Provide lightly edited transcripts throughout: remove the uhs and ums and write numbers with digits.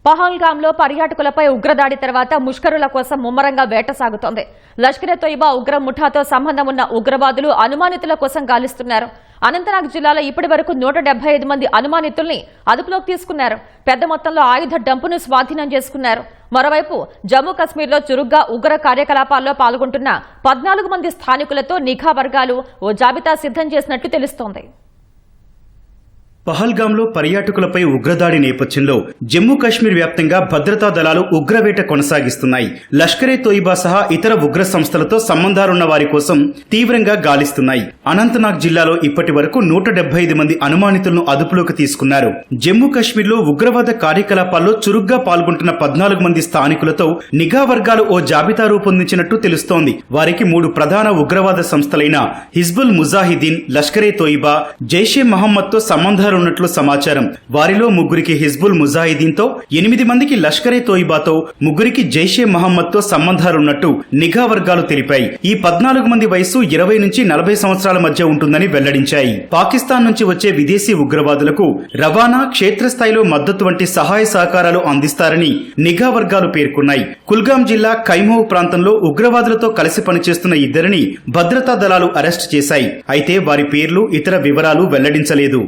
పహల్గాంలో పర్యాటకులపై ఉగ్రదాడి తర్వాత ముష్కరుల కోసం ముమ్మరంగా వేట సాగుతోంది. లష్కరే తోయిబా ఉగ్ర ముఠాతో సంబంధం ఉన్న ఉగ్రవాదులు అనుమానితుల కోసం గాలిస్తున్నారు. అనంతనాగ్ జిల్లాలో ఇప్పటి వరకు 175 మంది అనుమానితుల్ని అదుపులోకి తీసుకున్నారు. పెద్ద మొత్తంలో ఆయుధ డంపును స్వాధీనం చేసుకున్నారు. మరోవైపు జమ్మూ కశ్మీర్లో చురుగ్గా ఉగ్ర కార్యకలాపాల్లో పాల్గొంటున్న 14 మంది స్థానికులతో నిఘా వర్గాలు ఓ జాబితా సిద్ధం చేసినట్లు తెలుస్తోంది. పహల్గాంలో పర్యాటకులపై ఉగ్రదాడి నేపథ్యంలో జమ్మూ కాశ్మీర్ వ్యాప్తంగా భద్రతా దళాలు ఉగ్రవేట కొనసాగిస్తున్నాయి. లష్కరే తోయిబా సహా ఇతర ఉగ్ర సంస్థలతో సంబంధాలున్న వారి కోసం తీవ్రంగా గాలిస్తున్నాయి. అనంతనాగ్ జిల్లాలో ఇప్పటి వరకు 175 మంది అనుమానితులను అదుపులోకి తీసుకున్నారు. జమ్మూ కాశ్మీర్లో ఉగ్రవాద కార్యకలాపాల్లో చురుగ్గా పాల్గొంటున్న 14 మంది స్థానికులతో నిఘా వర్గాలు ఓ జాబితా రూపొందించినట్టు తెలుస్తోంది. వారికి 3 ప్రధాన ఉగ్రవాద సంస్థలైన హిజ్బుల్ ముజాహిదీన్, లష్కరే తోయిబా, జైషే మహమ్మద్ తో సంబంధాలు ఉన్నట్లు సమాచారం. వారిలో 3కి హిజ్బుల్ ముజాహిదీన్ తో, 8 మందికి లష్కరే తోయిబాతో, 3కి జైషే మహమ్మద్ తో సంబంధాలున్నట్టు నిఘా వర్గాలు తెలిపాయి. ఈ 14 మంది వయసు 20 నుంచి 40 సంవత్సరాల మధ్య ఉంటుందని వెల్లడించాయి. పాకిస్తాన్ నుంచి వచ్చే విదేశీ ఉగ్రవాదులకు రవాణా, క్షేత్రస్థాయిలో మద్దతు వంటి సహాయ సహకారాలు అందిస్తారని నిఘా వర్గాలు పేర్కొన్నాయి. కుల్గాం జిల్లా కైమోవ్ ప్రాంతంలో ఉగ్రవాదులతో కలిసి పనిచేస్తున్న 2ని భద్రతా దళాలు అరెస్టు చేశాయి. అయితే వారి పేర్లు, ఇతర వివరాలు వెల్లడించలేదు.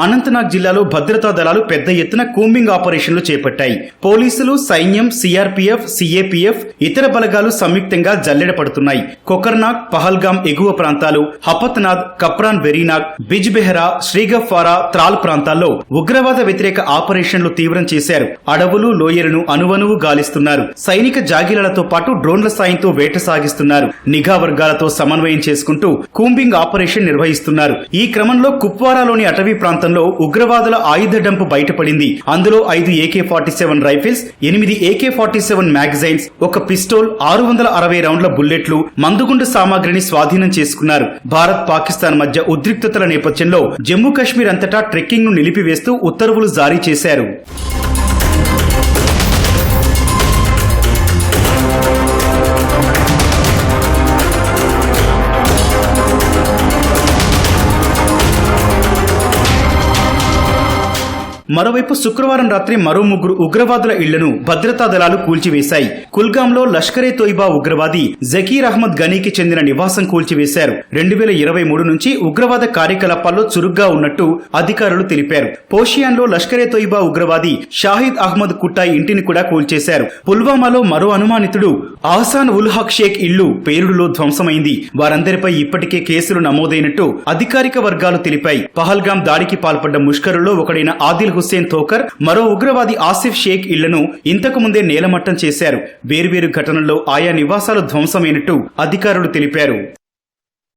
అనంతనాగ్ జిల్లాలో భద్రతా దళాలు పెద్ద ఎత్తున కూంబింగ్ ఆపరేషన్లు చేపట్టాయి. పోలీసులు, సైన్యం, సిఆర్పీఎఫ్, సిఏపీఎఫ్, ఇతర బలగాలు సంయుక్తంగా జల్లెడ పడుతున్నాయి. కొకర్నాగ్, పహల్గాం ఎగువ ప్రాంతాలు, హపత్నాగ్, కప్రాన్ వెరీనాగ్, బిజ్బెహరా, శ్రీగఫ్వారా, త్రాల్ ప్రాంతాల్లో ఉగ్రవాద వ్యతిరేక ఆపరేషన్లు తీవ్రం చేశారు. అడవులు, లోయలను అణువణువు గాలిస్తున్నారు. సైనిక జాగీరాలతో పాటు డ్రోన్ల సాయంతో వేట సాగిస్తున్నారు. నిఘా వర్గాలతో సమన్వయం చేసుకుంటూ కూంబింగ్ ఆపరేషన్ నిర్వహిస్తున్నారు. ఈ క్రమంలో కుప్వారాలోని అటవీ ప్రాంతం ఉగ్రవాదుల ఆయుధ డంపు బయటపడింది. అందులో 5 AK-47 రైఫిల్స్, 8 AK-47 మ్యాగజైన్స్, ఒక పిస్టోల్, 660 రౌండ్ల బుల్లెట్లు, మందుగుండు సామాగ్రిని స్వాధీనం చేసుకున్నారు. భారత్, పాకిస్తాన్ మధ్య ఉద్రిక్తతల నేపథ్యంలో జమ్మూ కాశ్మీర్ అంతటా ట్రెక్కింగ్ ను నిలిపివేస్తూ ఉత్తర్వులు జారీ చేశారు. మరోవైపు శుక్రవారం రాత్రి మరో 3 ఉగ్రవాదుల ఇళ్లను భద్రతా దళాలు కూల్చివేశాయి. కుల్గాంలో లష్కరే తోయిబా ఉగ్రవాది జకీర్ అహ్మద్ గనీకి చెందిన నివాసం కూల్చివేశారు. 2023 నుంచి ఉగ్రవాద కార్యకలాపాల్లో చురుగ్గా ఉన్నట్టు అధికారులు తెలిపారు. పోషియాన్లో లష్కరే తోయిబా ఉగ్రవాది షాహిద్ అహ్మద్ కుట్టాయ్ ఇంటిని కూడా కూల్చేశారు. పుల్వామాలో మరో అనుమానితుడు అహ్సాన్ ఉల్ హక్ షేక్ ఇల్లు పేలుడులో ధ్వంసమైంది. వారందరిపై ఇప్పటికే కేసులు నమోదైనట్టు అధికారిక వర్గాలు తెలిపాయి. పహల్గాం దాడికి పాల్పడ్డ ముష్కరుల్లో ఒకడైన ఆదిల్ హుస్సేన్ తోకర్, మరో ఉగ్రవాది ఆసిఫ్ షేక్ ఇళ్లను ఇంతకు ముందే నేలమట్టం చేశారు. వేర్వేరు ఘటనల్లో ఆయా నివాసాలు ధ్వంసమైనట్టు అధికారులు తెలిపారు.